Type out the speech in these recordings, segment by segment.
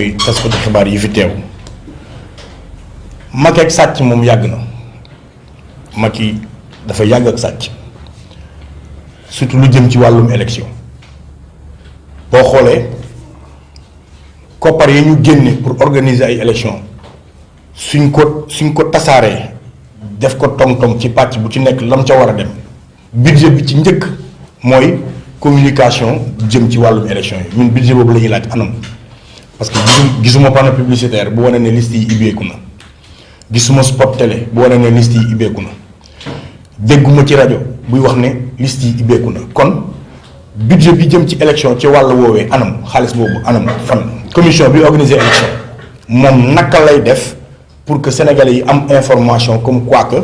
taskatu xibaar yi fi teew Macky ak sàcc moom yàgg na Macky dafa yàgg ak sàcc surtout lu jëm ci wàllum élection boo xoolee koppar yi ñu génne pour organiser ay élection suñ ko tasaaree def ko tong-tong ci pàcc bu ci nekk lam ca war a dem budget bi ci njëkk mooy communication jëm ci wàllum élection yi ñun budget boobu la ñuy laaj anam parce que gisuma panneau publicitaire bu wane ne liste yi ibbeeku na gisuma spot télé bu wane ne liste yi ibbeeku na dégguma ci rajo buy wax ne liste yi ibbeeku na kon budget bi jëm ci élection ci wàll woowee anam xaalis boobu anam fan commission bi organiser élection moom naka lay def pour que sénégalais yi am information comme quoi que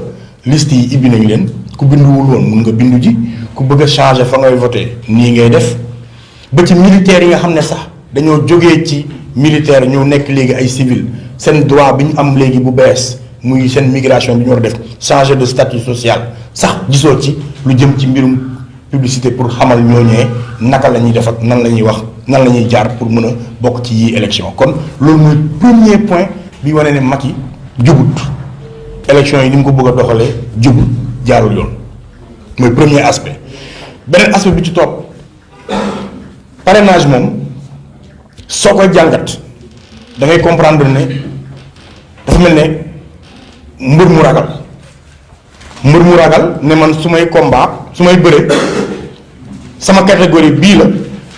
liste yi ibbi nañ leen ku binduwul woon mun nga bindu ji ku bëgg a changer fa ngay voté nii ngay def ba ci militaires yi nga xam ne sax dañoo jógee ci militaire ñu nekk léegi ay civil seen droit bi ñu am léegi bu bees muy seen migration bi ñu war a def changer de statut social sax gisoo ci lu jëm ci mbirum publicité pour xamal ñooñee naka la ñuy def ak nan la ñuy wax nan la ñuy jaar pour mën a bokk ci yii élection kon loolu mooy premier point bi wane ne Macky jubut élection yi ni mu ko bëgg a doxalee jubut jaarul yoon mooy premier aspect beneen aspect bi ci topp parrainage moom soo koy jàngat da ngay comprendre ne dafa mel ne mbër mu ragal ne man su may combat su may bëre sama catégorie bii la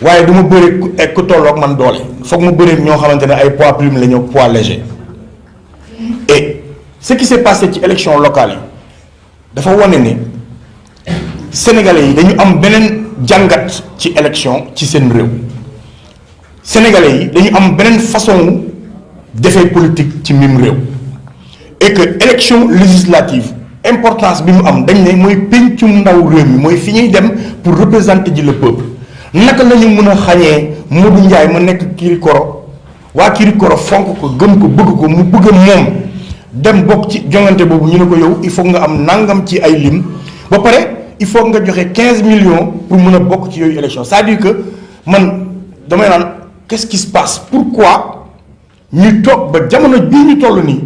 waaye du ma bëre ku tolloog man doole foog mu bëre ñoo xamante ne ay poids plume la ñu poids léger et ce qui s'est passé ci élection locale yi dafa wane ne sénégalais yi dañu am beneen jàngat ci élection ci seen réew sénégalais yi dañu am beneen façon defee politique ci mim réew et que élection législative importance bi mu am dañ ne mooy pencum ndaw réew mi mooy fi ñuy dem pour représenter ji le peuple naka la ñu mën a xañee Modou Ndiaye ma nekk Kirikoro waa Kirikoro fonk ko gëm ko bëgg ko mu bëgg moom dem bokk ci jongante boobu ñu ne ko yow il faut nga am nangam ci ay lim ba pare il faut nga joxe 15 millions pour mën a bokk ci yooyu élection c'est-à-dire que man damay naan qu'est-ce qui se passe pourquoi ñu toog ba jamono bii ñu toll nii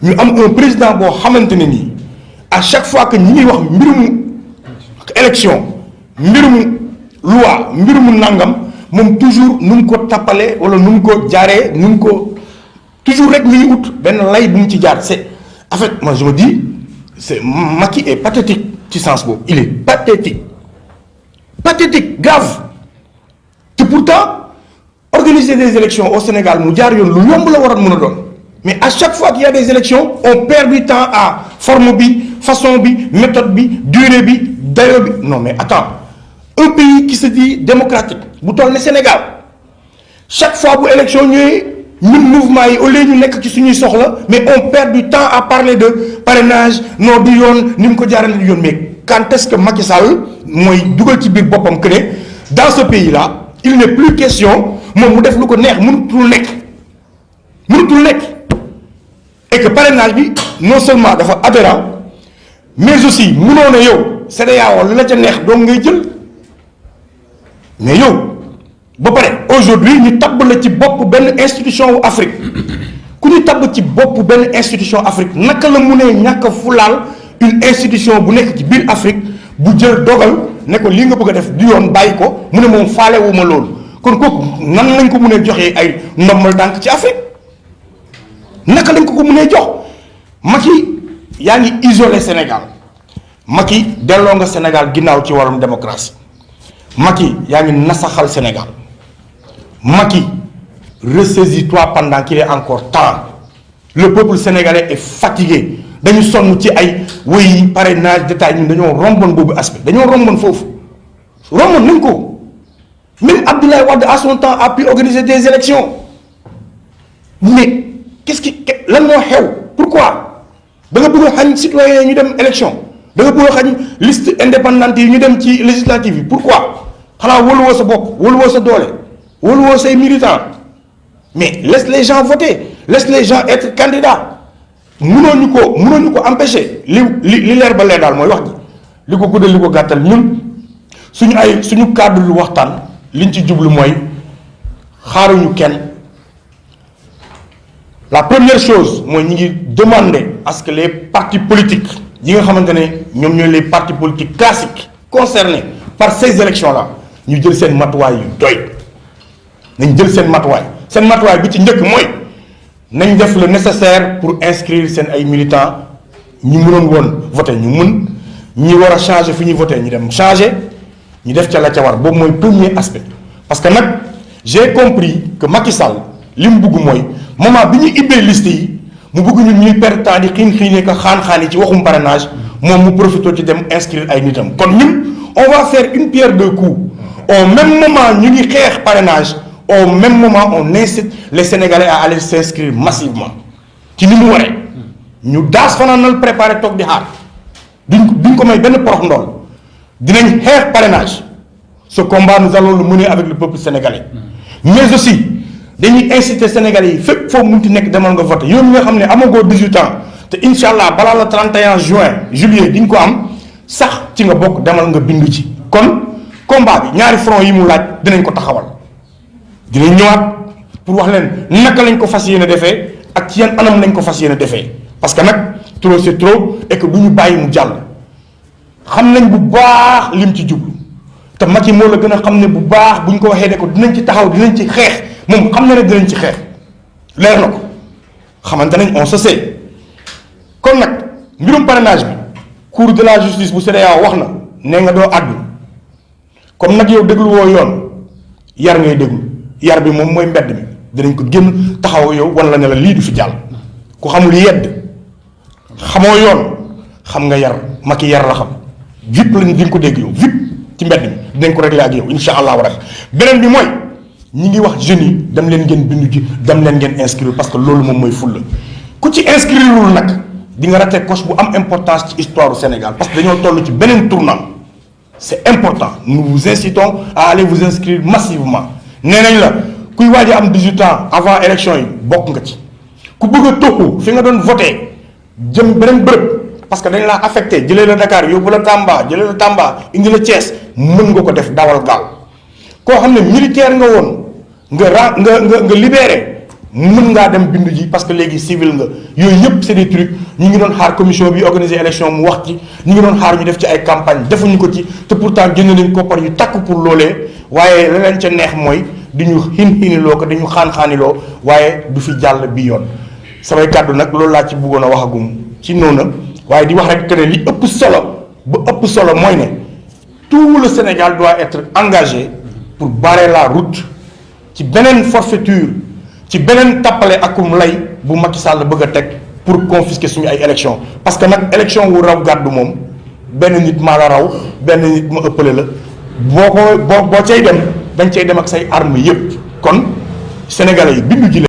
ñu am un président boo xamante ne nii à chaque fois que ñi ngi wax mbirumu élection mbirumu loi mbirumu nangam moom toujours nu mu ko tappalee wala nu mu ko jaaree nu mu ko toujours rek mi ngi ut benn lay bu mu ci jaar c'est en fait moi je me dis c'est Macky est pathétique ci sens boobu il est pathétique grave te pourtant organiser des élections au Sénégal mu jaar yoon lu yomb la waroon mën a doon mais à chaque fois qu'il y a des élections on perd du temps à forme bi façon bi méthode bi durée bi dayo bi non mais attends un pays qui se dit démocratique bu toll ne Sénégal chaque fois bu élection ñëwee ñun mouvement yi au lieu ñu nekk ci suñuy soxla mais on perd du temps à parler de parrainage non du yoon ni mu ko jaarale du yoon mais quand est-ce que Macky Sall mooy dugal ci biir boppam que ne dans ce pays là il n'est plus question moom mu def lu ko neex mënutul nekk et que parrainage bi non seulement dafa aberrant mais aussi mënoo ne yow CEDEAO li la ca neex doom ngay jël mais yow ba pare aujourd'hui ñu tabb la ci bopp benn institution wu Afrique ku ñu tabb ci bopp benn institution Afrique naka la mu ne ñàkk a fulaal une institution bu nekk ci biir Afrique bu jël dogal ne ko li nga bëgg a def du yoon bàyyi ko mu ne moom faalewuma loolu kon kooku nan lañ ko mënee joxee ay ndombal tànk ci Afrique naka lañ ko mënee jox Macky yaa ngi isolé Sénégal Macky delloo nga Sénégal ginnaaw ci wàllum démocratie Macky yaa ngi nasaxal Sénégal Macky ressaisis-toi pendant qu'il est encore temps le peuple sénégalais est fatigué dañu sonn ci ay wéy parrainage détail ñun dañoo romboon boobu aspect dañoo romboon foofu romboon nañ ko même Abdoulaye Wade à son temps a pu organiser des élections mais qu'est-ce qui lan moo xew pourquoi da nga bëgg a xañ citoyens yi ñu dem élection da nga bëgg a xañ liste indépendante yi ñu dem ci législative yi pourquoi xanaa wóoluwoo sa bopp wóoluwoo sa doole wóoluwoo say militants mais laisse les gens voter laisse les gens être candidats mënoo ñu ko empêcher li leer ba leer daal mooy wax ji li ko guddal li ko gàttal ñun suñu cadre lu waxtaan liñ ci jublu mooy xaaruñu kenn la première chose mooy ñi ngi demander à ce que les partis politiques yi nga xamante ne ñoom ñooy les partis politiques classiques concernés par ces élections là ñu jël seen matuwaay yu doy nañ jël seen matuwaay bi ci njëkk mooy nañ def le nécessaire pour inscrire seen ay militants ñi mënoon woon voter ñu mën ñi war a changer fi ñuy voter ñu dem changer ñu def ca la ca war boobu mooy premier aspect. parce que nag j'ai compris que Macky Sall li mu bëgg mooy moment bi ñu ibbee liste yi mu bëgg ñun ñuy perdre temps di xiin-xiinee ko xaan-xaan yi ci waxum parrainage moom mu profité ci dem inscrire ay nitam kon ñun on va faire une pierre deux coups au même moment ñu ngi xeex parrainage au même moment on incite les Sénégalais à aller s'inscrire massivement ci ni mu waree ñu daas fanaanal préparer toog di xaar duñ ko may benn porox ndool dinañ xeex parrainage ce combat nous allons le mener avec le peuple sénégalais mais aussi dañuy inciter Sénégalais yi fépp foo munti nekk demal nga voter yow mi nga xam ne amagoo 18 ans te incha allah balaa la 31 juillet di nga ko am sax ci nga bokk demal nga bindu ci kon combat bi ñaari front yi mu laaj dinañ ko taxawal dinañ ñëwaat pour wax leen naka lañ ko fas yéene defee ak ci yan anam lañ ko fas yéene defee parce que nag trop c'est trop et que du ñu bàyyi mu jàll xam nañ bu baax lim ci jublu te Macky moo la gën a xam ne bu baax bu ñu ko waxee ne ko dinañ ci taxaw dinañ ci xeex moom xam na ne dinañ ci xeex leer na ko xamante nañ on se sait kon nag mbirum parrainage bi cour de la justice bu CEDEAO wax na nee nga doo àddu comme nag yow déglu woo yoon yar ngay déglu yar bi moom mooy mbedd mi dinañ ko génn taxaw yow wan la ne la lii du fi jàll ku xamul yedd xamoo yoon xam nga yar Macky yar la xam vip lañ di nga ko dégg yow vip ci mbedd mi dinañ ko réglé ak yow insha allahu rabbi beneen bi mooy ñi ngi wax jeunes yi dem leen ngeen bindu ji dem leen ngeen inscrire parce que loolu moom mooy fulla ku ci inscrireul nag di nga raté coche bu am importance ci histoire du Sénégal parce que dañoo toll ci beneen tournant c'est important nous vous incitons à aller vous inscrire massivement nee nañ la kuy waaj a am 18 ans avant élection yi bokk nga ci ku bëgg a toxu fi nga doon voté jëm beneen bërëb parce que dañ laa affecté jëlee la Dakar yóbbu la Tamba jëlee la Tamba indi la Thiès mën nga ko def dawal gaaw koo xam ne militaire nga woon nga libéré mën ngaa dem bindu ji parce que léegi civil nga yooyu yëpp c'est des trucs ñu ngi doon xaar commission bi organiser élection mu wax ci ñu ngi doon xaar ñu def ci ay campagne defuñu ko ci te pourtant génn nañ koppar yu takk pour loolee waaye la leen ca neex mooy di ñu xiiniloo ko di ñu xaan-xaaniloo waaye du fi jàll bi yoon samay kàddu nag loolu laa ci bëggoon a waxagum ci noonu waaye di wax rek que ne li ëpp solo ba ëpp solo mooy ne tout le Sénégal doit être engagé pour barrer la route ci beneen forfaiture ci beneen tappale akum lay bu Macky Sall bëgg a teg pour confisquer suñu ay élection parce que nag élection wu raw gàddu moom benn nit maa la raw benn nit ma ëppale la boo cay dem dañ cay dem ak say armes yépp kon sénégalais yi bindu ji